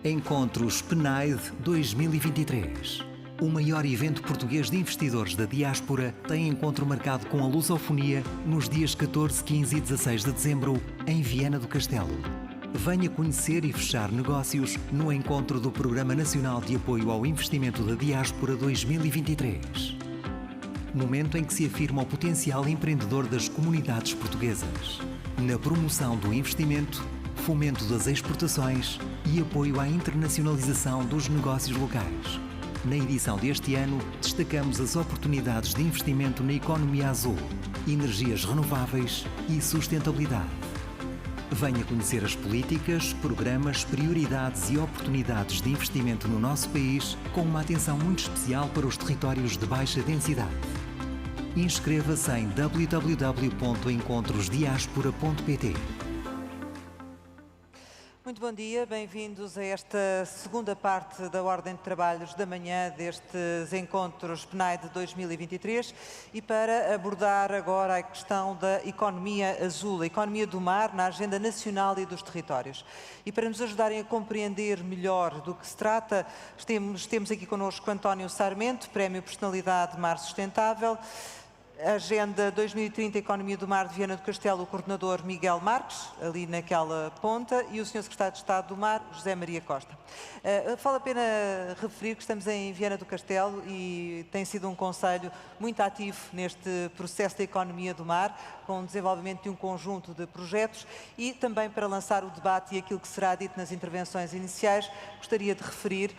Encontros PNAID 2023. O maior evento português de investidores da diáspora tem encontro marcado com a lusofonia nos dias 14, 15 e 16 de dezembro, em Viana do Castelo. Venha conhecer e fechar negócios no encontro do Programa Nacional de Apoio ao Investimento da Diáspora 2023. Momento em que se afirma o potencial empreendedor das comunidades portuguesas, na promoção do investimento, fomento das exportações e apoio à internacionalização dos negócios locais. Na edição deste ano, destacamos as oportunidades de investimento na economia azul, energias renováveis e sustentabilidade. Venha conhecer as políticas, programas, prioridades e oportunidades de investimento no nosso país, com uma atenção muito especial para os territórios de baixa densidade. Inscreva-se em www.encontrosdiaspora.pt. Muito bom dia, bem-vindos a esta segunda parte da Ordem de Trabalhos da manhã destes Encontros PNAID de 2023 e para abordar agora a questão da economia azul, a economia do mar na agenda nacional e dos territórios. E para nos ajudarem a compreender melhor do que se trata, temos aqui connosco António Sarmento, Prémio Personalidade Mar Sustentável, Agenda 2030 Economia do Mar de Viana do Castelo, o coordenador Miguel Marques, ali naquela ponta, e o Sr. Secretário de Estado do Mar, José Maria Costa. Vale a pena referir que estamos em Viana do Castelo e tem sido um concelho muito ativo neste processo da economia do mar, com o desenvolvimento de um conjunto de projetos e também para lançar o debate e aquilo que será dito nas intervenções iniciais, gostaria de referir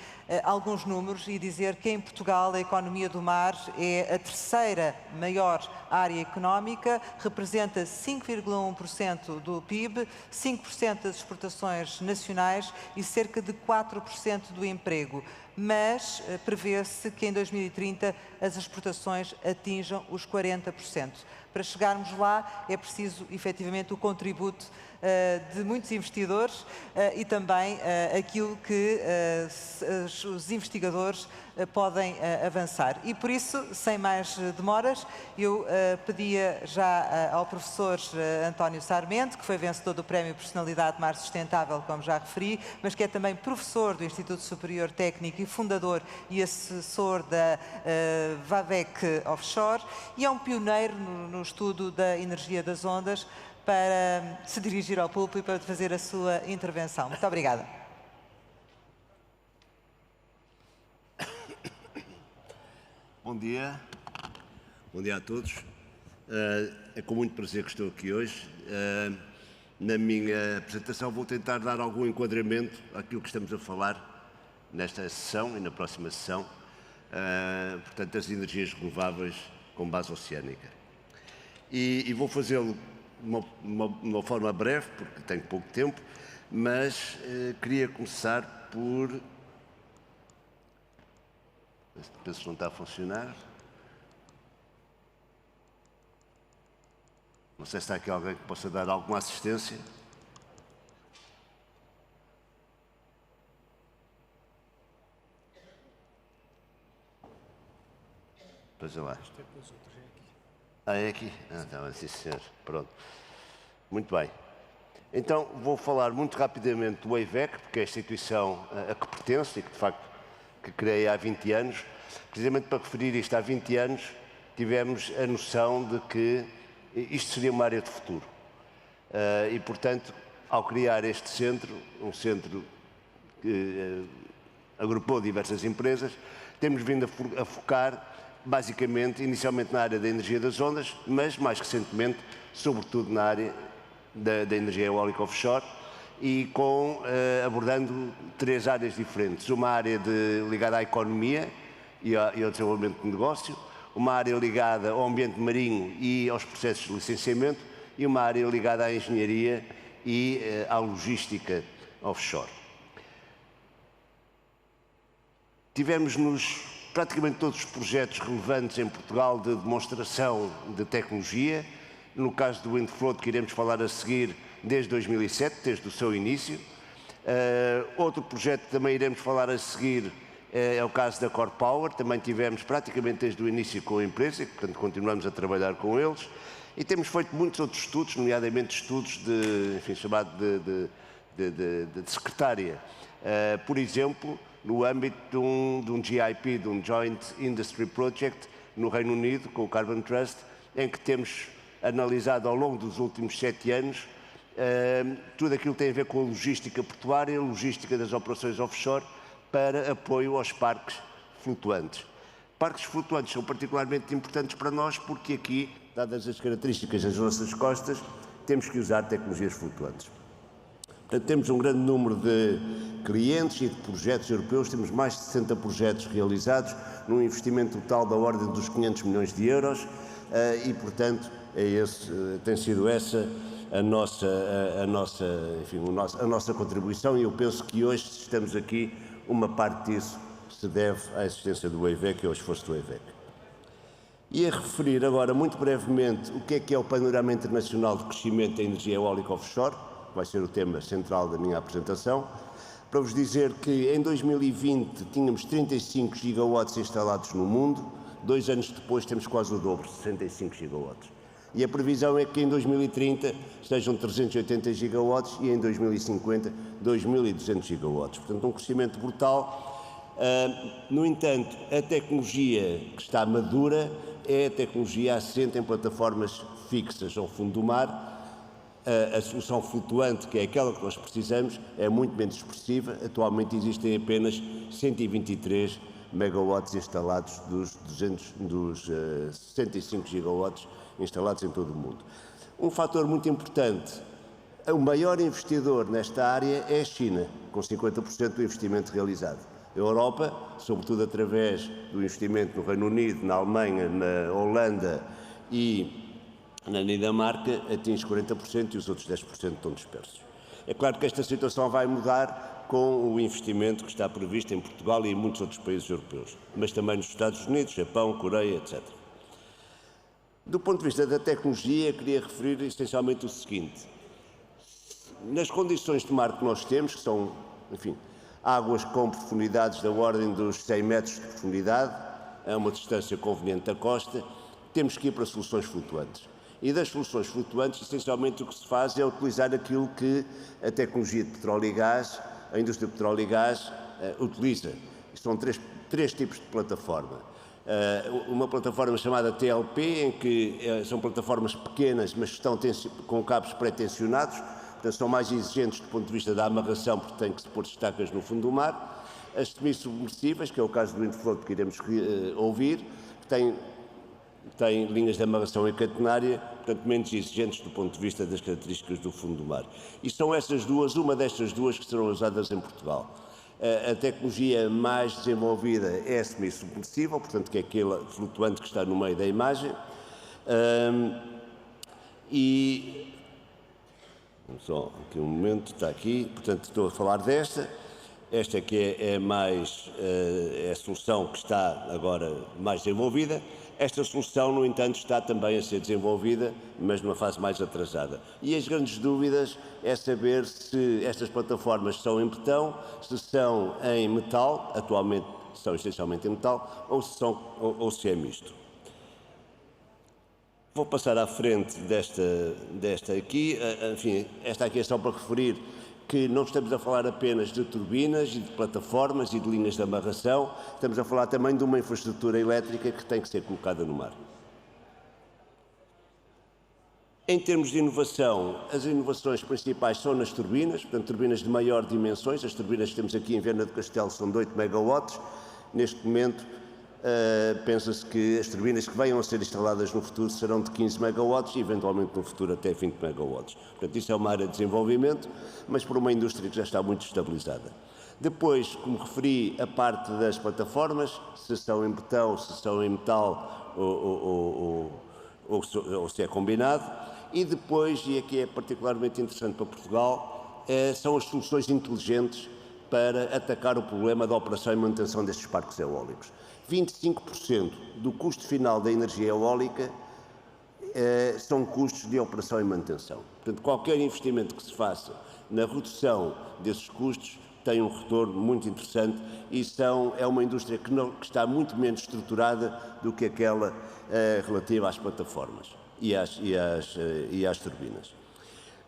alguns números e dizer que em Portugal a economia do mar é a terceira maior área económica, representa 5,1% do PIB, 5% das exportações nacionais e cerca de 4% do emprego. Mas prevê-se que em 2030 as exportações atinjam os 40%. Para chegarmos lá é preciso efetivamente o contributo de muitos investidores e também aquilo que os investigadores podem avançar. E por isso, sem mais demoras, eu pedia já ao professor António Sarmento, que foi vencedor do Prémio Personalidade Mar Sustentável, como já referi, mas que é também professor do Instituto Superior Técnico e fundador e assessor da VAVEC Offshore e é um pioneiro no estudo da energia das ondas, para se dirigir ao público e para fazer a sua intervenção. Muito obrigada. Bom dia a todos. É com muito prazer que estou aqui hoje. Na minha apresentação vou tentar dar algum enquadramento àquilo que estamos a falar nesta sessão e na próxima sessão, portanto, as energias renováveis com base oceânica. E vou fazê-lo de uma forma breve, porque tenho pouco tempo, mas queria começar por... Penso que não está a funcionar. Não sei se está aqui alguém que possa dar alguma assistência. Veja lá. É aqui? Então, sim, senhor. Pronto. Muito bem. Então, vou falar muito rapidamente do EIVEC, porque é a instituição a que pertenço e que, de facto, que criei há 20 anos. Precisamente para referir isto, há 20 anos tivemos a noção de que isto seria uma área de futuro. E, portanto, ao criar este centro, um centro que agrupou diversas empresas, temos vindo a focar basicamente, inicialmente na área da energia das ondas, mas mais recentemente, sobretudo na área da energia eólica offshore e abordando três áreas diferentes. Uma área ligada à economia e ao desenvolvimento de negócio, uma área ligada ao ambiente marinho e aos processos de licenciamento e uma área ligada à engenharia e à logística offshore. Tivemos praticamente todos os projetos relevantes em Portugal de demonstração de tecnologia. No caso do Windfloat, que iremos falar a seguir, desde 2007, desde o seu início. Outro projeto que também iremos falar a seguir é o caso da Core Power. Também tivemos praticamente desde o início com a empresa, e portanto continuamos a trabalhar com eles. E temos feito muitos outros estudos, nomeadamente estudos chamado de secretária. Por exemplo, no âmbito de um GIP, de um Joint Industry Project, no Reino Unido, com o Carbon Trust, em que temos analisado ao longo dos últimos 7 anos tudo aquilo que tem a ver com a logística portuária, a logística das operações offshore, para apoio aos parques flutuantes. Parques flutuantes são particularmente importantes para nós porque aqui, dadas as características das nossas costas, temos que usar tecnologias flutuantes. Portanto, temos um grande número de clientes e de projetos europeus, temos mais de 60 projetos realizados, num investimento total da ordem dos 500 milhões de euros e, portanto, tem sido essa a nossa contribuição e eu penso que hoje, se estamos aqui, uma parte disso se deve à existência do WEIVEC e ao esforço do WEIVEC. E a referir agora, muito brevemente, o que é o panorama internacional de crescimento da energia eólica offshore, que vai ser o tema central da minha apresentação, para vos dizer que em 2020 tínhamos 35 gigawatts instalados no mundo, 2 anos depois temos quase o dobro, 65 gigawatts. E a previsão é que em 2030 sejam 380 gigawatts e em 2050 2.200 gigawatts. Portanto, um crescimento brutal. No entanto, a tecnologia que está madura é a tecnologia assente em plataformas fixas ao fundo do mar. A solução flutuante, que é aquela que nós precisamos, é muito menos expressiva. Atualmente existem apenas 123 megawatts instalados dos 65 gigawatts instalados em todo o mundo. Um fator muito importante, o maior investidor nesta área é a China, com 50% do investimento realizado. A Europa, sobretudo através do investimento no Reino Unido, na Alemanha, na Holanda e na Dinamarca, atinge 40% e os outros 10% estão dispersos. É claro que esta situação vai mudar com o investimento que está previsto em Portugal e em muitos outros países europeus, mas também nos Estados Unidos, Japão, Coreia, etc. Do ponto de vista da tecnologia, queria referir essencialmente o seguinte. Nas condições de mar que nós temos, que são, enfim, águas com profundidades da ordem dos 100 metros de profundidade, a uma distância conveniente da costa, temos que ir para soluções flutuantes. E das soluções flutuantes, essencialmente o que se faz é utilizar aquilo que a tecnologia de petróleo e gás, a indústria de petróleo e gás, utiliza. São três tipos de plataforma. Uma plataforma chamada TLP, em que são plataformas pequenas, mas estão com cabos pré-tensionados, portanto são mais exigentes do ponto de vista da amarração, porque têm que se pôr estacas no fundo do mar. As semi-submersíveis, que é o caso do Windfloat que iremos ouvir, que têm linhas de amarração em catenária, portanto menos exigentes do ponto de vista das características do fundo do mar. E são essas duas, uma destas duas, que serão usadas em Portugal. A tecnologia mais desenvolvida é a semi-submersível, portanto que é aquela flutuante que está no meio da imagem. E só aqui um momento, está aqui, portanto estou a falar desta. Esta aqui é a solução que está agora mais desenvolvida. Esta solução, no entanto, está também a ser desenvolvida, mas numa fase mais atrasada. E as grandes dúvidas é saber se estas plataformas são em betão, se são em metal, atualmente são essencialmente em metal, ou se é misto. Vou passar à frente desta aqui. Enfim, esta aqui é só para referir que não estamos a falar apenas de turbinas e de plataformas e de linhas de amarração, estamos a falar também de uma infraestrutura elétrica que tem que ser colocada no mar. Em termos de inovação, as inovações principais são nas turbinas, portanto turbinas de maior dimensões. As turbinas que temos aqui em Viana do Castelo são de 8 megawatts. Neste momento, pensa-se que as turbinas que venham a ser instaladas no futuro serão de 15 megawatts e eventualmente no futuro até 20 megawatts. Portanto, isso é uma área de desenvolvimento, mas por uma indústria que já está muito estabilizada. Depois, como referi, a parte das plataformas, se são em betão, se são em metal ou se é combinado. E depois, e aqui é particularmente interessante para Portugal, são as soluções inteligentes para atacar o problema da operação e manutenção destes parques eólicos. 25% do custo final da energia eólica são custos de operação e manutenção. Portanto, qualquer investimento que se faça na redução desses custos tem um retorno muito interessante e é uma indústria que está muito menos estruturada do que aquela relativa às plataformas e às turbinas.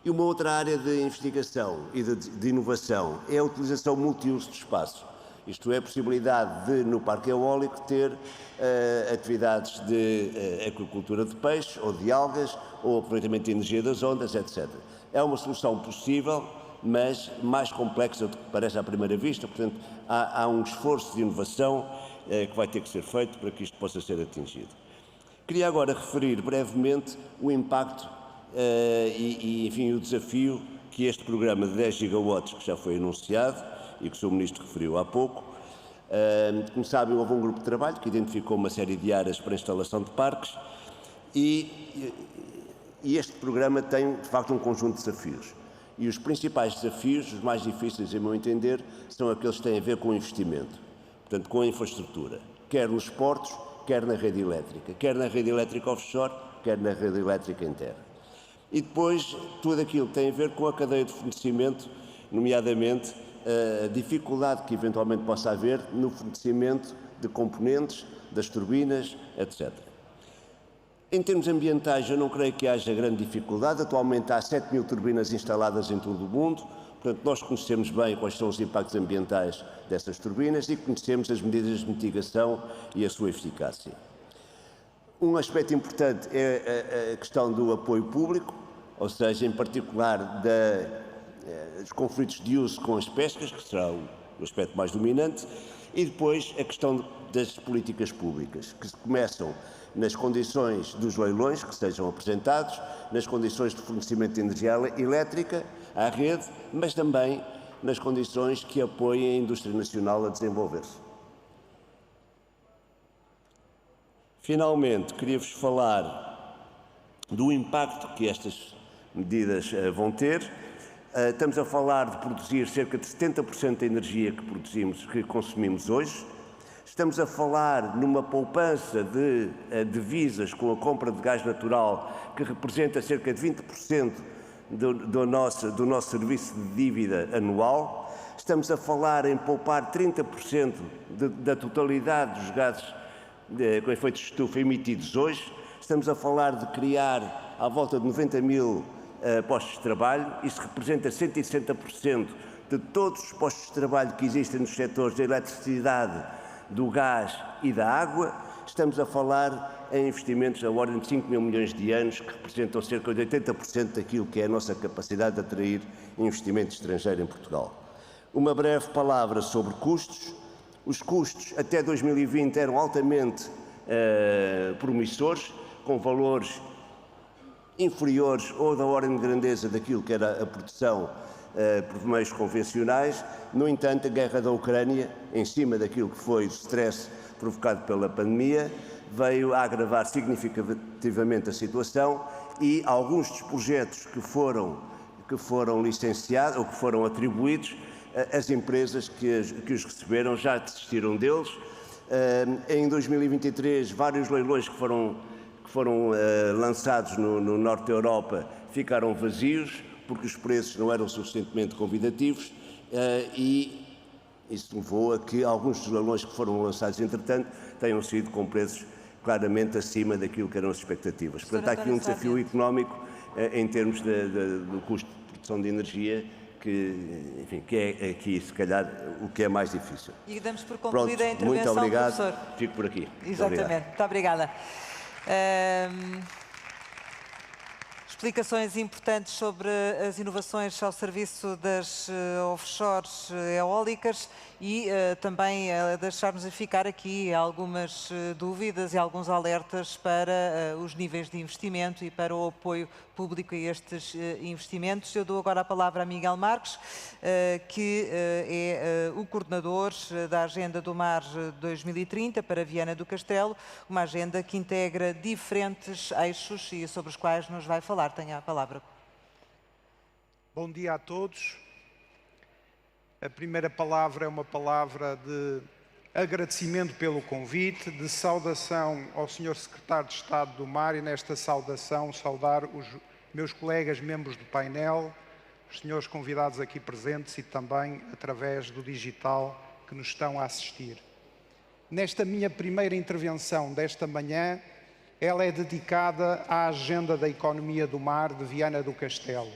E uma outra área de investigação e de inovação é a utilização multiuso do espaço. Isto é, a possibilidade de, no parque eólico, ter atividades de aquacultura de peixe ou de algas, ou aproveitamento de energia das ondas, etc. É uma solução possível, mas mais complexa do que parece à primeira vista. Portanto, há um esforço de inovação que vai ter que ser feito para que isto possa ser atingido. Queria agora referir brevemente o impacto enfim, o desafio que este programa de 10 gigawatts, que já foi anunciado e que o Sr. Ministro referiu há pouco, como sabem, houve um grupo de trabalho que identificou uma série de áreas para a instalação de parques e este programa tem, de facto, um conjunto de desafios. E os principais desafios, os mais difíceis, em meu entender, são aqueles que têm a ver com o investimento, portanto, com a infraestrutura, quer nos portos, quer na rede elétrica, quer na rede elétrica offshore, quer na rede elétrica em terra. E depois, tudo aquilo que tem a ver com a cadeia de fornecimento, nomeadamente a dificuldade que eventualmente possa haver no fornecimento de componentes, das turbinas, etc. Em termos ambientais, eu não creio que haja grande dificuldade. Atualmente há 7.000 turbinas instaladas em todo o mundo. Portanto, nós conhecemos bem quais são os impactos ambientais dessas turbinas e conhecemos as medidas de mitigação e a sua eficácia. Um aspecto importante é a questão do apoio público, ou seja, em particular dos conflitos de uso com as pescas, que será o aspecto mais dominante, e depois a questão das políticas públicas, que começam nas condições dos leilões que sejam apresentados, nas condições de fornecimento de energia elétrica à rede, mas também nas condições que apoiem a indústria nacional a desenvolver-se. Finalmente, queria-vos falar do impacto que estas medidas vão ter. Estamos a falar de produzir cerca de 70% da energia que consumimos hoje. Estamos a falar numa poupança de divisas com a compra de gás natural que representa cerca de 20% do nosso serviço de dívida anual. Estamos a falar em poupar 30% da totalidade dos gases com efeitos de estufa emitidos hoje. Estamos a falar de criar à volta de 90.000 postos de trabalho. Isso representa 160% de todos os postos de trabalho que existem nos setores da eletricidade, do gás e da água. Estamos a falar em investimentos da ordem de 5.000 milhões de anos, que representam cerca de 80% daquilo que é a nossa capacidade de atrair investimento estrangeiro em Portugal. Uma breve palavra sobre custos. Os custos até 2020 eram altamente promissores, com valores inferiores ou da ordem de grandeza daquilo que era a produção por meios convencionais. No entanto, a guerra da Ucrânia, em cima daquilo que foi o stress provocado pela pandemia, veio a agravar significativamente a situação e alguns dos projetos que foram licenciados ou que foram atribuídos, as empresas que os receberam já desistiram deles. Em 2023, vários leilões que foram lançados no norte da Europa ficaram vazios, porque os preços não eram suficientemente convidativos e isso levou a que alguns dos leilões que foram lançados, entretanto, tenham sido com preços claramente acima daquilo que eram as expectativas. Portanto, há aqui um desafio económico em termos do custo de produção de energia, que é aqui, se calhar, o que é mais difícil. E damos por concluída a intervenção, muito obrigado. professor. Fico por aqui. Exatamente. Muito obrigada. Explicações importantes sobre as inovações ao serviço das offshores eólicas e também deixar-nos ficar aqui algumas dúvidas e alguns alertas para os níveis de investimento e para o apoio público a estes investimentos. Eu dou agora a palavra a Miguel Marques, que é o coordenador da Agenda do Mar 2030 para Viana do Castelo, uma agenda que integra diferentes eixos e sobre os quais nos vai falar. Tenha a palavra. Bom dia a todos. A primeira palavra é uma palavra de agradecimento pelo convite, de saudação ao Sr. Secretário de Estado do Mar e nesta saudação saudar os meus colegas membros do painel, os senhores convidados aqui presentes e também através do digital que nos estão a assistir. Nesta minha primeira intervenção desta manhã, ela é dedicada à agenda da economia do mar de Viana do Castelo.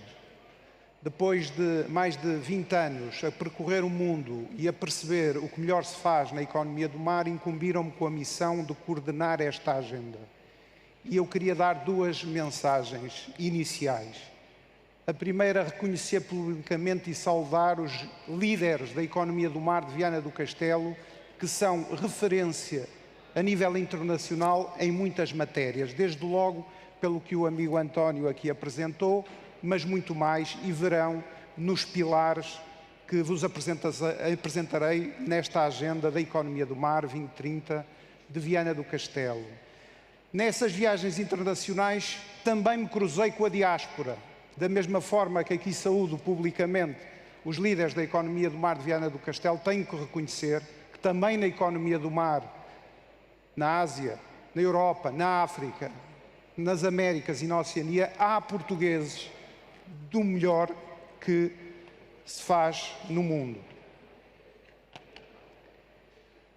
depois de mais de 20 anos a percorrer o mundo e a perceber o que melhor se faz na economia do mar, incumbiram-me com a missão de coordenar esta agenda. E eu queria dar duas mensagens iniciais. A primeira, reconhecer publicamente e saudar os líderes da economia do mar de Viana do Castelo, que são referência a nível internacional em muitas matérias, desde logo pelo que o amigo António aqui apresentou, mas muito mais, e verão nos pilares que vos apresentarei nesta agenda da economia do mar 2030 de Viana do Castelo. Nessas viagens internacionais também me cruzei com a diáspora, da mesma forma que aqui saúdo publicamente os líderes da economia do mar de Viana do Castelo, tenho que reconhecer que também na economia do mar, na Ásia, na Europa, na África, nas Américas e na Oceania, há portugueses do melhor que se faz no mundo.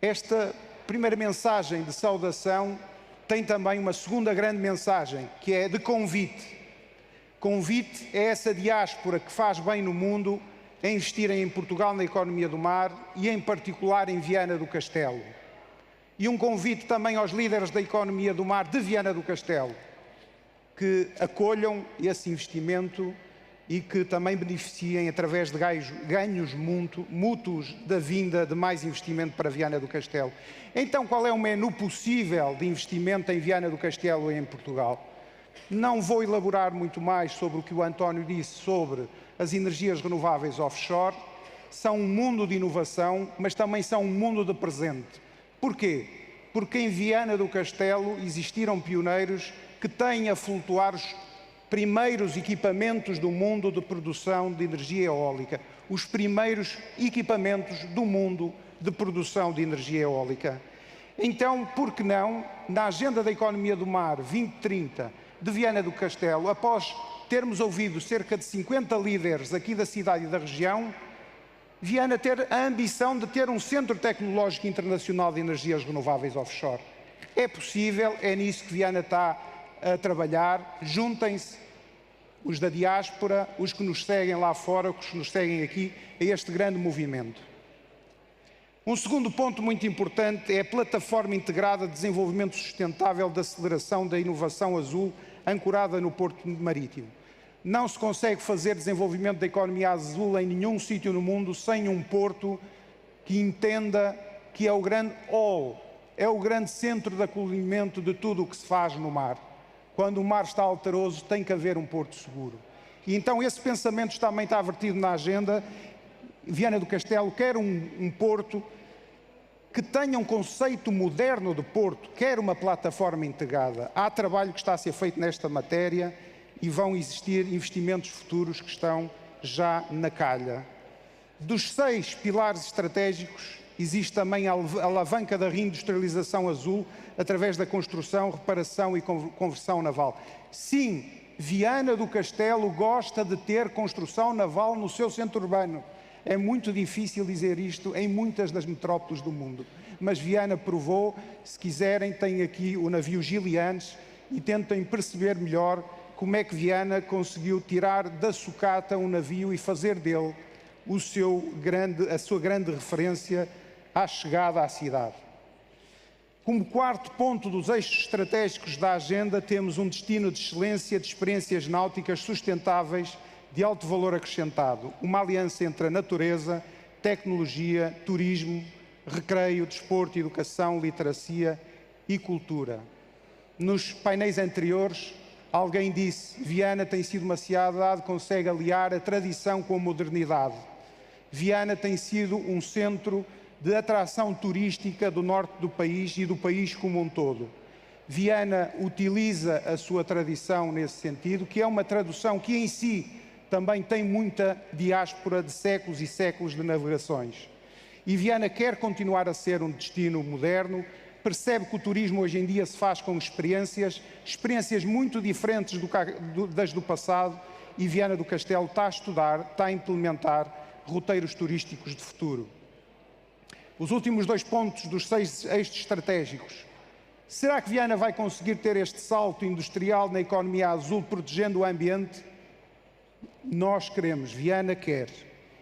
Esta primeira mensagem de saudação tem também uma segunda grande mensagem, que é de convite. Convite é essa diáspora que faz bem no mundo a investirem em Portugal na economia do mar e em particular em Viana do Castelo. E um convite também aos líderes da economia do mar de Viana do Castelo, que acolham esse investimento e que também beneficiem através de ganhos mútuos da vinda de mais investimento para Viana do Castelo. Então, qual é o menu possível de investimento em Viana do Castelo e em Portugal? Não vou elaborar muito mais sobre o que o António disse sobre as energias renováveis offshore. São um mundo de inovação, mas também são um mundo de presente. Porquê? Porque em Viana do Castelo existiram pioneiros que têm a flutuar os primeiros equipamentos do mundo de produção de energia eólica. Os primeiros equipamentos do mundo de produção de energia eólica. Então, por que não, na Agenda da Economia do Mar 2030 de Viana do Castelo, após termos ouvido cerca de 50 líderes aqui da cidade e da região, Viana ter a ambição de ter um Centro Tecnológico Internacional de Energias Renováveis Offshore. É possível, é nisso que Viana está a trabalhar. Juntem-se os da diáspora, os que nos seguem lá fora, os que nos seguem aqui, a este grande movimento. Um segundo ponto muito importante é a Plataforma Integrada de Desenvolvimento Sustentável de Aceleração da Inovação Azul, ancorada no Porto Marítimo. Não se consegue fazer desenvolvimento da economia azul em nenhum sítio no mundo sem um porto que entenda que é o grande hall, é o grande centro de acolhimento de tudo o que se faz no mar. Quando o mar está alteroso, tem que haver um porto seguro. E então esse pensamento também está vertido na agenda. Viana do Castelo quer um porto que tenha um conceito moderno de porto, quer uma plataforma integrada. Há trabalho que está a ser feito nesta matéria e vão existir investimentos futuros que estão já na calha. Dos 6 pilares estratégicos, existe também a alavanca da reindustrialização azul através da construção, reparação e conversão naval. Sim, Viana do Castelo gosta de ter construção naval no seu centro urbano. É muito difícil dizer isto em muitas das metrópoles do mundo. Mas Viana provou, se quiserem, tem aqui o navio Gilianes e tentem perceber melhor como é que Viana conseguiu tirar da sucata um navio e fazer dele a sua grande referência à chegada à cidade. Como quarto ponto dos eixos estratégicos da agenda, temos um destino de excelência de experiências náuticas sustentáveis de alto valor acrescentado, uma aliança entre a natureza, tecnologia, turismo, recreio, desporto, educação, literacia e cultura. Nos painéis anteriores, alguém disse, Viana tem sido uma cidade que consegue aliar a tradição com a modernidade. Viana tem sido um centro de atração turística do norte do país e do país como um todo. Viana utiliza a sua tradição nesse sentido, que é uma tradução que em si também tem muita diáspora de séculos e séculos de navegações. E Viana quer continuar a ser um destino moderno, percebe que o turismo hoje em dia se faz com experiências muito diferentes das do passado, e Viana do Castelo está a estudar, está a implementar roteiros turísticos de futuro. Os últimos 2 pontos dos 6 eixos estratégicos. Será que Viana vai conseguir ter este salto industrial na economia azul protegendo o ambiente? nós queremos, Viana quer,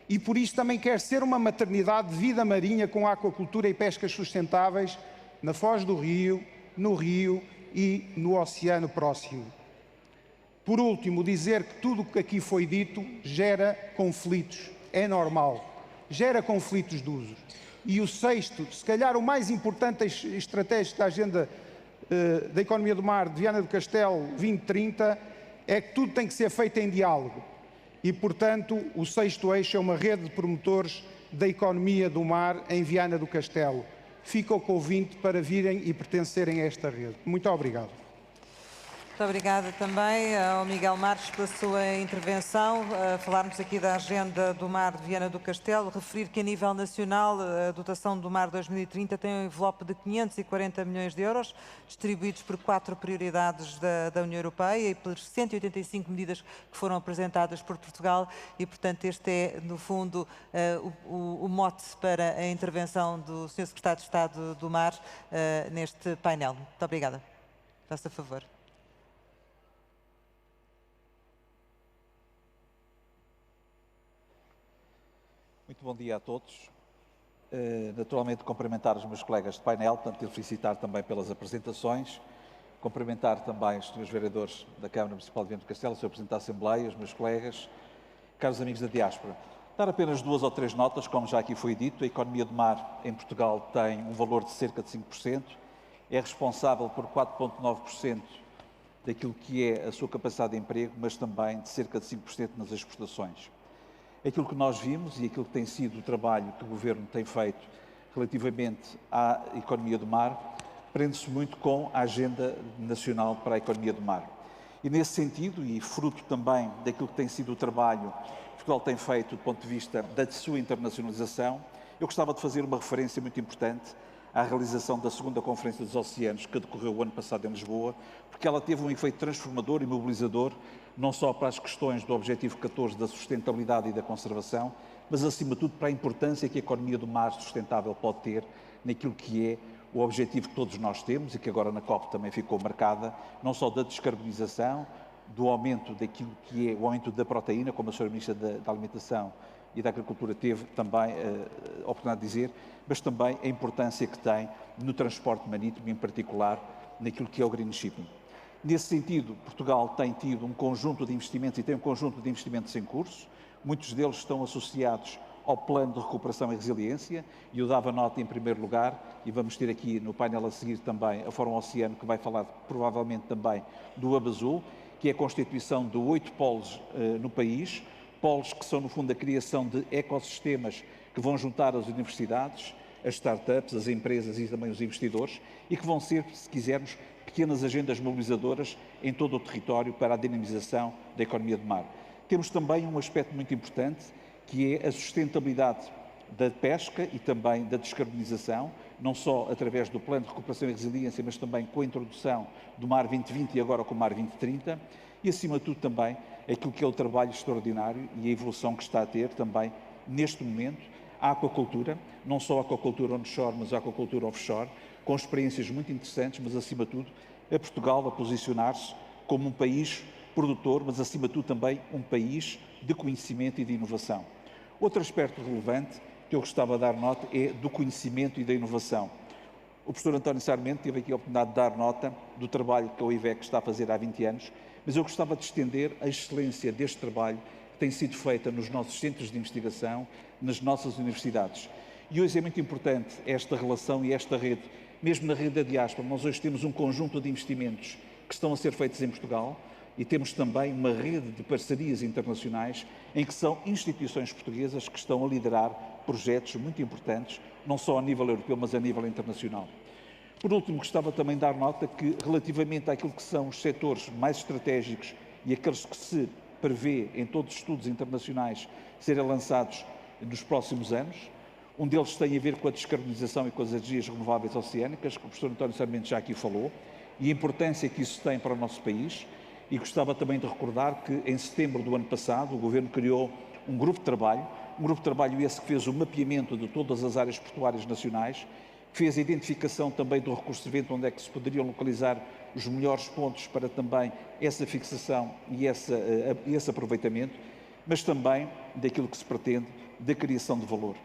e por isso também quer ser uma maternidade de vida marinha com aquacultura e pescas sustentáveis na Foz do Rio, no Rio e no Oceano Próximo. Por último, dizer que tudo o que aqui foi dito gera conflitos, é normal, gera conflitos de usos. E o sexto, se calhar o mais importante estratégico da agenda da economia do mar de Viana do Castelo 2030, é que tudo tem que ser feito em diálogo. E, portanto, o sexto eixo é uma rede de promotores da economia do mar em Viana do Castelo. Fica o convite para virem e pertencerem a esta rede. Muito obrigado. Muito obrigada também ao Miguel Marques pela sua intervenção. Falarmos aqui da agenda do mar de Viana do Castelo, referir que a nível nacional a dotação do mar 2030 tem um envelope de 540 milhões de euros, distribuídos por 4 prioridades da União Europeia e pelas 185 medidas que foram apresentadas por Portugal e, portanto, este é, no fundo, o mote para a intervenção do Sr. Secretário de Estado do Mar neste painel. Muito obrigada. Faça favor. Muito bom dia a todos. Naturalmente, cumprimentar os meus colegas de painel, portanto, e felicitar também pelas apresentações. Cumprimentar também os senhores vereadores da Câmara Municipal de Viana do Castelo, o Sr. Presidente da Assembleia, os meus colegas, caros amigos da diáspora. Dar apenas 2 ou 3 notas, como já aqui foi dito, a economia do mar em Portugal tem um valor de cerca de 5%, é responsável por 4,9% daquilo que é a sua capacidade de emprego, mas também de cerca de 5% nas exportações. Aquilo que nós vimos e aquilo que tem sido o trabalho que o Governo tem feito relativamente à economia do mar, prende-se muito com a Agenda Nacional para a Economia do Mar. E nesse sentido, e fruto também daquilo que tem sido o trabalho que Portugal tem feito do ponto de vista da sua internacionalização, eu gostava de fazer uma referência muito importante à realização da segunda Conferência dos Oceanos, que decorreu o ano passado em Lisboa, porque ela teve um efeito transformador e mobilizador, não só para as questões do Objetivo 14 da sustentabilidade e da conservação, mas acima de tudo para a importância que a economia do mar sustentável pode ter naquilo que é o objetivo que todos nós temos e que agora na COP também ficou marcada, não só da descarbonização, do aumento daquilo que é o aumento da proteína, como a Sra. Ministra da Alimentação e da Agricultura teve também a oportunidade de dizer, mas também a importância que tem no transporte marítimo, em particular naquilo que é o green shipping. Nesse sentido, Portugal tem tido um conjunto de investimentos e tem um conjunto de investimentos em curso, muitos deles estão associados ao Plano de Recuperação e Resiliência, e eu dava nota em primeiro lugar, e vamos ter aqui no painel a seguir também a Fórum Oceano, que vai falar provavelmente também do Abazul, que é a constituição de 8 polos no país, polos que são no fundo a criação de ecossistemas que vão juntar as universidades, as startups, as empresas e também os investidores, e que vão ser, se quisermos, pequenas agendas mobilizadoras em todo o território para a dinamização da economia do mar. Temos também um aspecto muito importante, que é a sustentabilidade da pesca e também da descarbonização, não só através do Plano de Recuperação e Resiliência, mas também com a introdução do Mar 2020 e agora com o Mar 2030, e acima de tudo também aquilo que é o trabalho extraordinário e a evolução que está a ter também neste momento a aquacultura, não só a aquacultura onshore, mas a aquacultura offshore, com experiências muito interessantes, mas acima de tudo a Portugal a posicionar-se como um país produtor, mas acima de tudo também um país de conhecimento e de inovação. Outro aspecto relevante que eu gostava de dar nota é do conhecimento e da inovação. O professor António Sarmento teve aqui a oportunidade de dar nota do trabalho que a OIVEC está a fazer há 20 anos, mas eu gostava de estender a excelência deste trabalho que tem sido feita nos nossos centros de investigação, nas nossas universidades. E hoje é muito importante esta relação e esta rede, mesmo na rede da diáspora. Nós hoje temos um conjunto de investimentos que estão a ser feitos em Portugal e temos também uma rede de parcerias internacionais em que são instituições portuguesas que estão a liderar projetos muito importantes, não só a nível europeu, mas a nível internacional. Por último, gostava também de dar nota que, relativamente àquilo que são os setores mais estratégicos e aqueles que se prevê em todos os estudos internacionais serem lançados nos próximos anos, um deles tem a ver com a descarbonização e com as energias renováveis oceânicas, que o professor António Sarmento já aqui falou, e a importância que isso tem para o nosso país. E gostava também de recordar que, em setembro do ano passado, o Governo criou um grupo de trabalho esse que fez o mapeamento de todas as áreas portuárias nacionais, que fez a identificação também do recurso de vento, onde é que se poderiam localizar os melhores pontos para também essa fixação e esse aproveitamento, mas também daquilo que se pretende da criação de valor.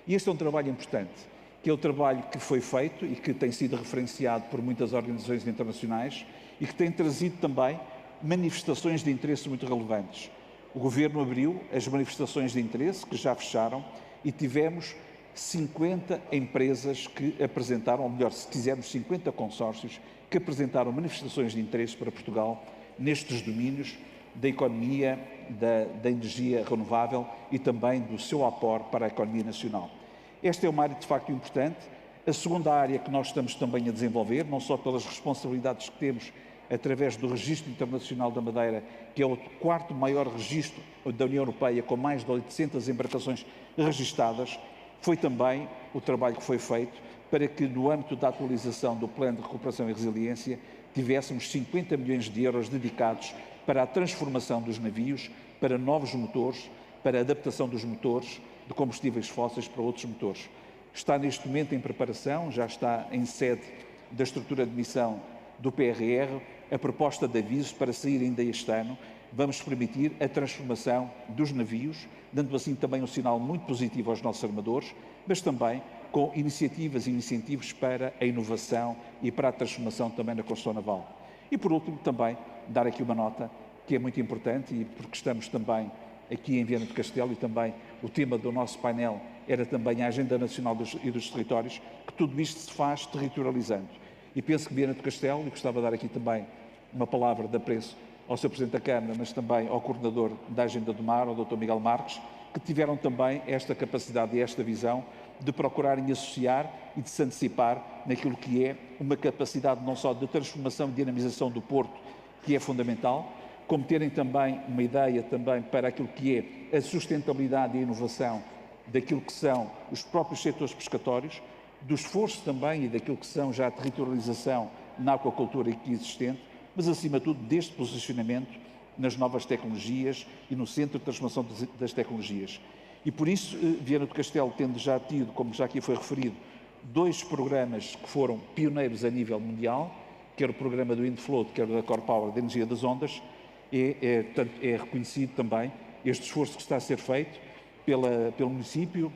E este é um trabalho importante, que é o trabalho que foi feito e que tem sido referenciado por muitas organizações internacionais e que tem trazido também manifestações de interesse muito relevantes. O Governo abriu as manifestações de interesse, que já fecharam, e tivemos 50 empresas que apresentaram, ou melhor, se quisermos, 50 consórcios que apresentaram manifestações de interesse para Portugal nestes domínios da economia, da energia renovável e também do seu aporte para a economia nacional. Esta é uma área de facto importante. A segunda área que nós estamos também a desenvolver, não só pelas responsabilidades que temos através do Registro Internacional da Madeira, que é o quarto maior registro da União Europeia, com mais de 800 embarcações registadas, foi também o trabalho que foi feito para que, no âmbito da atualização do Plano de Recuperação e Resiliência, tivéssemos 50 milhões de euros dedicados para a transformação dos navios, para novos motores, para a adaptação dos motores de combustíveis fósseis para outros motores. Está neste momento em preparação, já está em sede da estrutura de missão do PRR, a proposta de aviso para sair ainda este ano. Vamos permitir a transformação dos navios, dando assim também um sinal muito positivo aos nossos armadores, mas também com iniciativas e incentivos para a inovação e para a transformação também na construção naval. E por último também dar aqui uma nota que é muito importante, e porque estamos também aqui em Viana do Castelo e também o tema do nosso painel era também a Agenda Nacional e dos Territórios, que tudo isto se faz territorializando. E penso que Viana do Castelo, e gostava de dar aqui também uma palavra de apreço ao Sr. Presidente da Câmara, mas também ao Coordenador da Agenda do Mar, ao Dr. Miguel Marques, que tiveram também esta capacidade e esta visão de procurarem associar e de se antecipar naquilo que é uma capacidade não só de transformação e dinamização do Porto, que é fundamental, como terem também uma ideia também para aquilo que é a sustentabilidade e a inovação daquilo que são os próprios setores pescatórios, do esforço também e daquilo que são já a territorialização na aquacultura aqui existente, mas acima de tudo deste posicionamento nas novas tecnologias e no Centro de Transformação das Tecnologias. E por isso, Viana do Castelo, tendo já tido, como já aqui foi referido, 2 programas que foram pioneiros a nível mundial, quer o programa do Windfloat, quer o da Core Power, da energia das ondas, é reconhecido também este esforço que está a ser feito pelo município,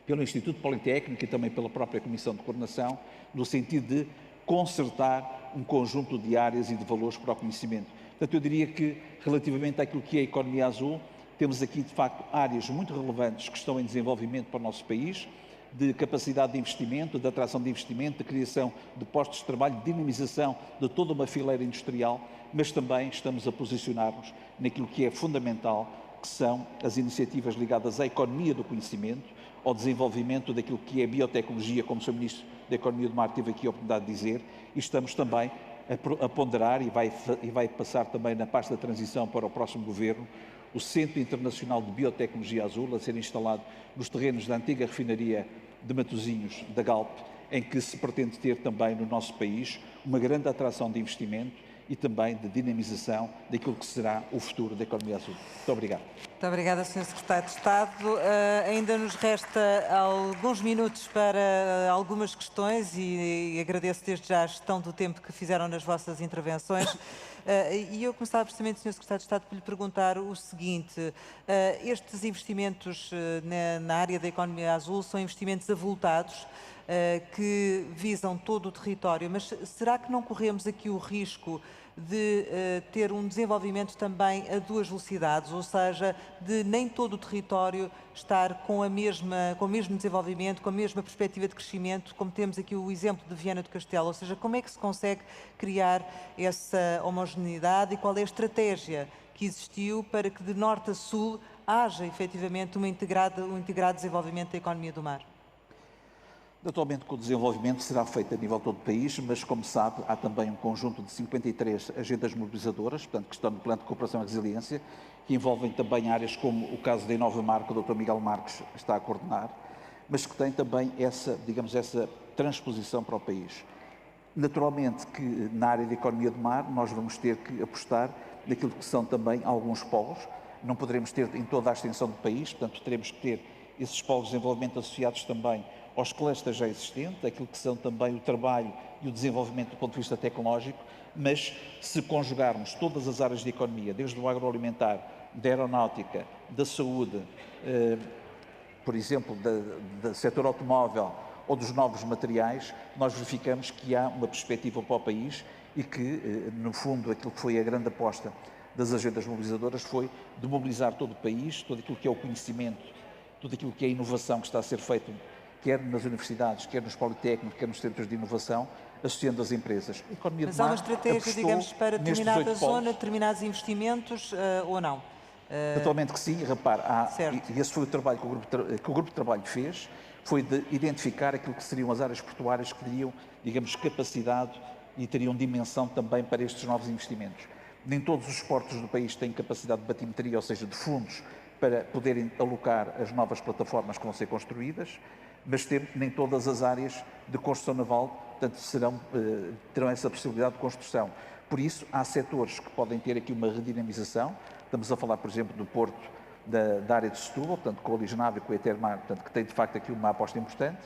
pelo Instituto Politécnico e também pela própria Comissão de Coordenação, no sentido de concertar um conjunto de áreas e de valores para o conhecimento. Portanto, eu diria que, relativamente àquilo que é a economia azul, temos aqui, de facto, áreas muito relevantes que estão em desenvolvimento para o nosso país, de capacidade de investimento, de atração de investimento, de criação de postos de trabalho, de dinamização de toda uma fileira industrial, mas também estamos a posicionar-nos naquilo que é fundamental, que são as iniciativas ligadas à economia do conhecimento, ao desenvolvimento daquilo que é biotecnologia, como o Sr. Ministro da Economia do Mar teve aqui a oportunidade de dizer, e estamos também a ponderar, e vai passar também na pasta da transição para o próximo Governo, o Centro Internacional de Biotecnologia Azul, a ser instalado nos terrenos da antiga refinaria de Matosinhos, da Galp, em que se pretende ter também no nosso país uma grande atração de investimento e também de dinamização daquilo que será o futuro da economia azul. Muito obrigado. Muito obrigada, Sr. Secretário de Estado. Ainda nos resta alguns minutos para algumas questões e agradeço desde já a gestão do tempo que fizeram nas vossas intervenções. E eu começava precisamente, Sr. Secretário de Estado, por lhe perguntar o seguinte: estes investimentos na área da economia azul são investimentos avultados, que visam todo o território, mas será que não corremos aqui o risco de ter um desenvolvimento também a 2 velocidades, ou seja, de nem todo o território estar com o mesmo desenvolvimento, com a mesma perspectiva de crescimento, como temos aqui o exemplo de Viana do Castelo, ou seja, como é que se consegue criar essa homogeneidade e qual é a estratégia que existiu para que de norte a sul haja efetivamente um integrado desenvolvimento da economia do mar? Naturalmente que o desenvolvimento será feito a nível de todo o país, mas como sabe, há também um conjunto de 53 agendas mobilizadoras, portanto, que estão no Plano de Cooperação e Resiliência, que envolvem também áreas como o caso da Inova Mar, que o Dr. Miguel Marques está a coordenar, mas que tem também essa transposição para o país. Naturalmente que na área da economia do mar nós vamos ter que apostar naquilo que são também alguns polos, não poderemos ter em toda a extensão do país, portanto teremos que ter esses polos de desenvolvimento associados também aos clusters já existentes, aquilo que são também o trabalho e o desenvolvimento do ponto de vista tecnológico, mas se conjugarmos todas as áreas de economia, desde o agroalimentar, da aeronáutica, da saúde, por exemplo, do setor automóvel ou dos novos materiais, nós verificamos que há uma perspectiva para o país e que, no fundo, aquilo que foi a grande aposta das agendas mobilizadoras foi de mobilizar todo o país, todo aquilo que é o conhecimento, tudo aquilo que é a inovação que está a ser feito, quer nas universidades, quer nos politécnicos, quer nos centros de inovação, associando as empresas. A economia Mas há uma estratégia, digamos, para determinada zona, determinados investimentos ou não? Naturalmente que sim, repare, e esse foi o trabalho que o grupo de trabalho fez, foi de identificar aquilo que seriam as áreas portuárias que teriam, digamos, capacidade e teriam dimensão também para estes novos investimentos. Nem todos os portos do país têm capacidade de batimetria, ou seja, de fundos, para poderem alocar as novas plataformas que vão ser construídas, mas nem todas as áreas de construção naval, portanto, terão essa possibilidade de construção. Por isso, há setores que podem ter aqui uma redinamização. Estamos a falar, por exemplo, do porto da área de Setúbal, portanto, com a Lisnave e com a Etermar, portanto, que tem de facto aqui uma aposta importante.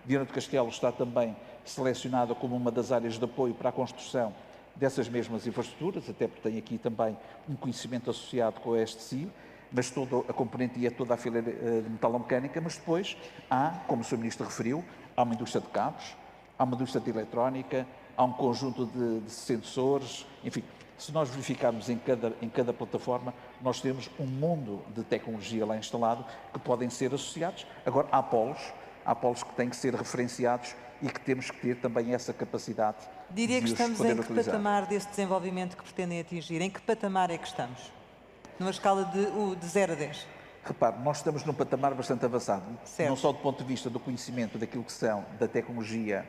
Viana do Castelo está também selecionada como uma das áreas de apoio para a construção dessas mesmas infraestruturas, até porque tem aqui também um conhecimento associado com a STCI, mas toda a componente e é toda a fileira de metalomecânica, mas depois há, como o Sr. Ministro referiu, há uma indústria de cabos, há uma indústria de eletrónica, há um conjunto de sensores, enfim, se nós verificarmos em cada plataforma, nós temos um mundo de tecnologia lá instalado que podem ser associados. Agora, há polos que têm que ser referenciados e que temos que ter também essa capacidade. Diria que estamos em que patamar desse desenvolvimento que pretendem atingir? Em que patamar é que estamos? Numa escala de 0 a 10? Repare, nós estamos num patamar bastante avançado, certo. Não só do ponto de vista do conhecimento daquilo que são da tecnologia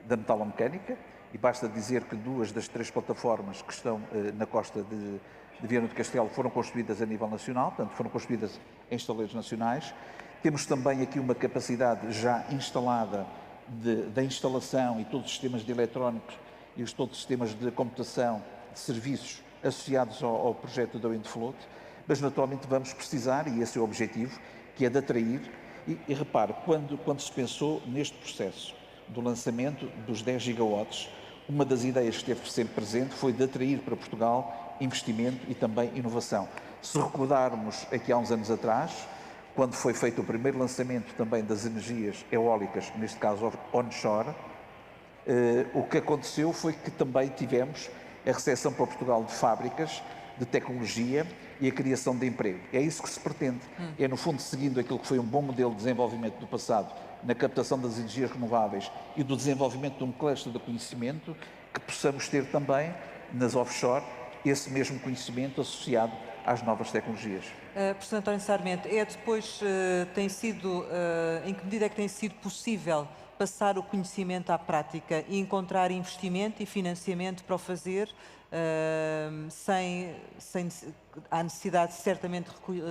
da metalomecânica, e basta dizer que 2 das 3 plataformas que estão na costa de Viana do Castelo foram construídas a nível nacional, portanto foram construídas em estaleiros nacionais. Temos também aqui uma capacidade já instalada da instalação e todos os sistemas de eletrónicos e todos os sistemas de computação de serviços associados ao projeto da Windfloat, mas naturalmente vamos precisar, e esse é o objetivo, que é de atrair, e repare, quando se pensou neste processo do lançamento dos 10 gigawatts, uma das ideias que esteve sempre presente foi de atrair para Portugal investimento e também inovação. Se recordarmos aqui há uns anos atrás, quando foi feito o primeiro lançamento também das energias eólicas, neste caso onshore, o que aconteceu foi que também tivemos a recepção para Portugal de fábricas, de tecnologia e a criação de emprego. É isso que se pretende. É, no fundo, seguindo aquilo que foi um bom modelo de desenvolvimento do passado, na captação das energias renováveis e do desenvolvimento de um cluster de conhecimento, que possamos ter também, nas offshore, esse mesmo conhecimento associado às novas tecnologias. Professor António Sarmento, em que medida é que tem sido possível passar o conhecimento à prática e encontrar investimento e financiamento para o fazer, há necessidade certamente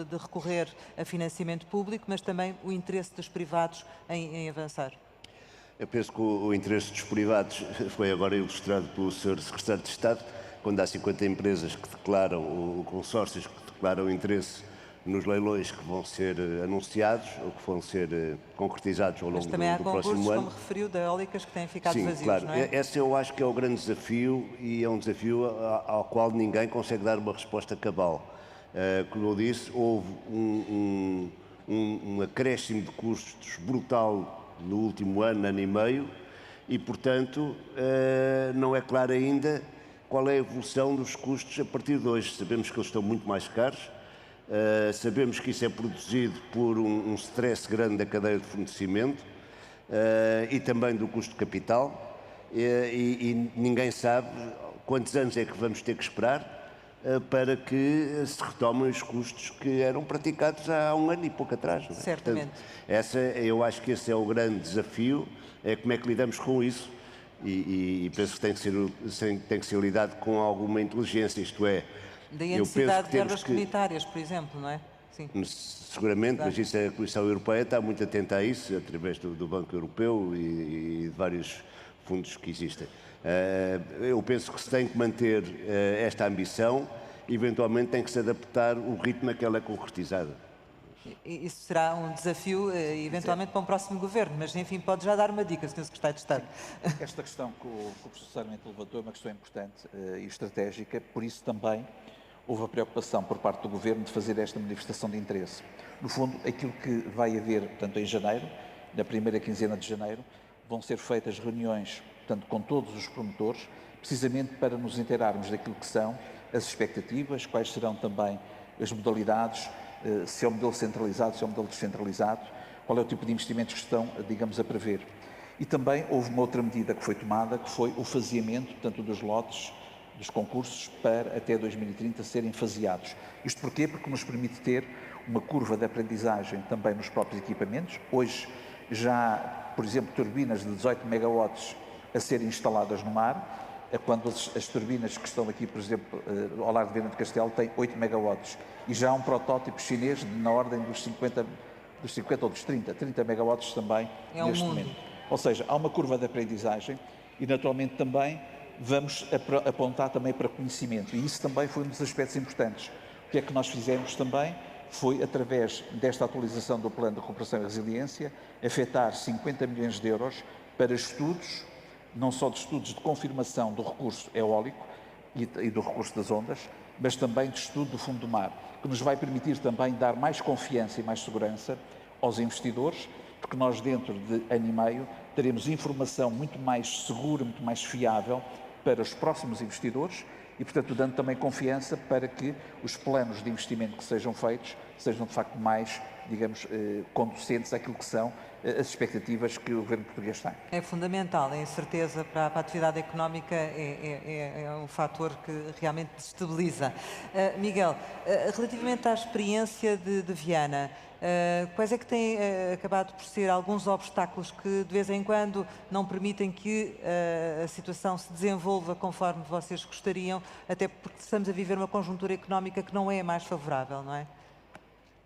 de recorrer a financiamento público, mas também o interesse dos privados em avançar? Eu penso que o interesse dos privados foi agora ilustrado pelo Sr. Secretário de Estado, quando há 50 empresas que declaram, consórcios que declaram interesse nos leilões que vão ser anunciados ou que vão ser concretizados ao longo do próximo ano. Mas também há concursos, como referiu, de eólicas que têm ficado vazios, claro. não é? Esse eu acho que é o grande desafio e é um desafio ao qual ninguém consegue dar uma resposta cabal. Como eu disse, houve um acréscimo de custos brutal no último ano e meio e, portanto, não é claro ainda qual é a evolução dos custos a partir de hoje. Sabemos que eles estão muito mais caros. Sabemos que isso é produzido por um stress grande da cadeia de fornecimento e também do custo de capital e ninguém sabe quantos anos é que vamos ter que esperar para que se retomem os custos que eram praticados há um ano e pouco atrás. Não é? Certamente. Portanto, eu acho que esse é o grande desafio, é como é que lidamos com isso e penso que tem que ser lidado com alguma inteligência, isto é, daí a necessidade de verbas comunitárias, por exemplo, não é? Sim. Seguramente, mas isso a Comissão Europeia está muito atenta a isso, através do Banco Europeu e de vários fundos que existem. Eu penso que se tem que manter esta ambição, eventualmente tem que se adaptar o ritmo a que ela é concretizada. Isso será um desafio, eventualmente, para um próximo governo, mas, enfim, pode já dar uma dica, Sr. Secretário de Estado. Esta questão que o professor Sarmento levantou é uma questão importante e estratégica, por isso também houve a preocupação por parte do Governo de fazer esta manifestação de interesse. No fundo, aquilo que vai haver, portanto, em janeiro, na primeira quinzena de janeiro, vão ser feitas reuniões, portanto, com todos os promotores, precisamente para nos inteirarmos daquilo que são as expectativas, quais serão também as modalidades, se é o modelo centralizado, se é o modelo descentralizado, qual é o tipo de investimentos que estão, digamos, a prever. E também houve uma outra medida que foi tomada, que foi o faseamento, portanto, dos lotes, dos concursos, para até 2030 serem faseados. Isto porquê? Porque nos permite ter uma curva de aprendizagem também nos próprios equipamentos. Hoje já, por exemplo, turbinas de 18 megawatts a serem instaladas no mar, quando as turbinas que estão aqui, por exemplo, ao largo de Viana do Castelo, têm 8 megawatts. E já há um protótipo chinês na ordem dos 50 ou dos 30 megawatts também neste momento. Ou seja, há uma curva de aprendizagem e, naturalmente, também vamos apontar também para conhecimento. E isso também foi um dos aspectos importantes. O que é que nós fizemos também? Foi, através desta atualização do Plano de Recuperação e Resiliência, afetar 50 milhões de euros para estudos, não só de estudos de confirmação do recurso eólico e do recurso das ondas, mas também de estudo do fundo do mar, que nos vai permitir também dar mais confiança e mais segurança aos investidores, porque nós dentro de ano e meio teremos informação muito mais segura, muito mais fiável para os próximos investidores e, portanto, dando também confiança para que os planos de investimento que sejam feitos sejam, de facto, mais, digamos, conducentes àquilo que são as expectativas que o governo português tem. É fundamental, a incerteza para a atividade económica é um fator que realmente desestabiliza. Miguel, relativamente à experiência de Viana, quais é que têm acabado por ser alguns obstáculos que de vez em quando não permitem que a situação se desenvolva conforme vocês gostariam, até porque estamos a viver uma conjuntura económica que não é a mais favorável, não é?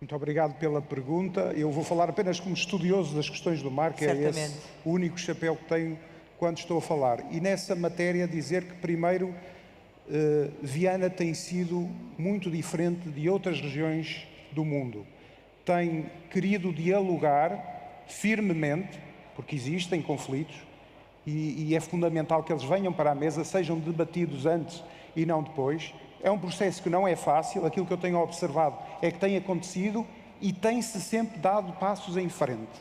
Muito obrigado pela pergunta. Eu vou falar apenas como estudioso das questões do mar, que Certamente. é esse o único chapéu que tenho quando estou a falar. E nessa matéria dizer que, primeiro, Viana tem sido muito diferente de outras regiões do mundo. Tem querido dialogar firmemente, porque existem conflitos, e é fundamental que eles venham para a mesa, sejam debatidos antes e não depois. É um processo que não é fácil, aquilo que eu tenho observado é que tem acontecido e tem-se sempre dado passos em frente.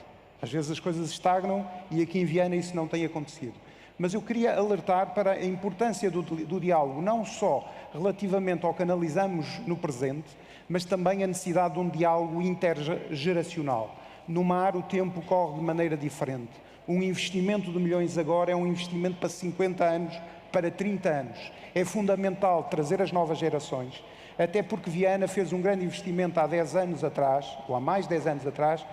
Às vezes as coisas estagnam e aqui em Viana isso não tem acontecido. Mas eu queria alertar para a importância do diálogo, não só relativamente ao que analisamos no presente, mas também a necessidade de um diálogo intergeracional. No mar o tempo corre de maneira diferente. Um investimento de milhões agora é um investimento para 50 anos, para 30 anos. É fundamental trazer as novas gerações, até porque Viana fez um grande investimento há 10 anos atrás, ou há mais de 10 anos atrás,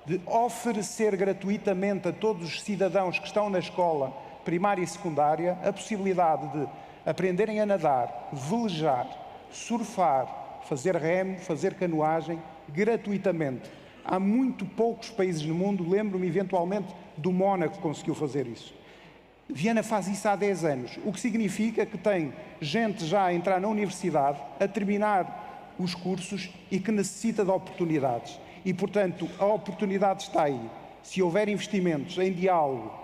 de oferecer gratuitamente a todos os cidadãos que estão na escola primária e secundária a possibilidade de aprenderem a nadar, velejar, surfar, fazer remo, fazer canoagem, gratuitamente. Há muito poucos países no mundo, lembro-me eventualmente do Mónaco que conseguiu fazer isso. Viana faz isso há 10 anos, o que significa que tem gente já a entrar na universidade, a terminar os cursos e que necessita de oportunidades. E, portanto, a oportunidade está aí. Se houver investimentos em diálogo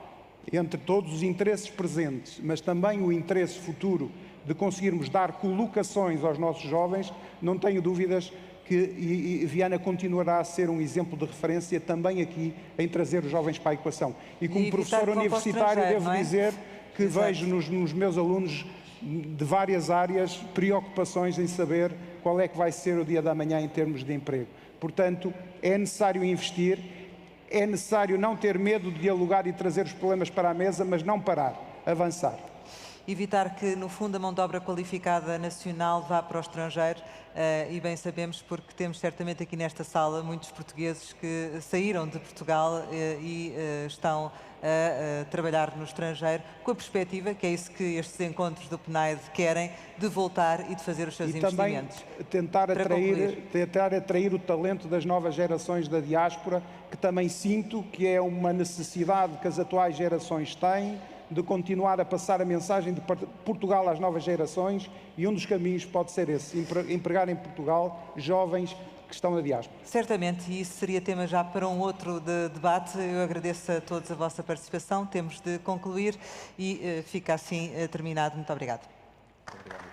entre todos os interesses presentes, mas também o interesse futuro de conseguirmos dar colocações aos nossos jovens, não tenho dúvidas que Viana continuará a ser um exemplo de referência também aqui em trazer os jovens para a equação. E como professor universitário devo dizer que vejo nos meus alunos de várias áreas preocupações em saber qual é que vai ser o dia da manhã em termos de emprego. Portanto, é necessário investir, é necessário não ter medo de dialogar e trazer os problemas para a mesa, mas não parar, avançar. Evitar que, no fundo, a mão de obra qualificada nacional vá para o estrangeiro, e bem sabemos, porque temos certamente aqui nesta sala muitos portugueses que saíram de Portugal e estão a trabalhar no estrangeiro, com a perspectiva, que é isso que estes encontros do PNAD querem, de voltar e de fazer os seus investimentos. E também tentar atrair o talento das novas gerações da diáspora, que também sinto que é uma necessidade que as atuais gerações têm, de continuar a passar a mensagem de Portugal às novas gerações, e um dos caminhos pode ser esse, empregar em Portugal jovens que estão na diáspora. Certamente, e isso seria tema já para um outro debate. Eu agradeço a todos a vossa participação. Temos de concluir e fica assim terminado. Muito obrigado. Muito obrigado.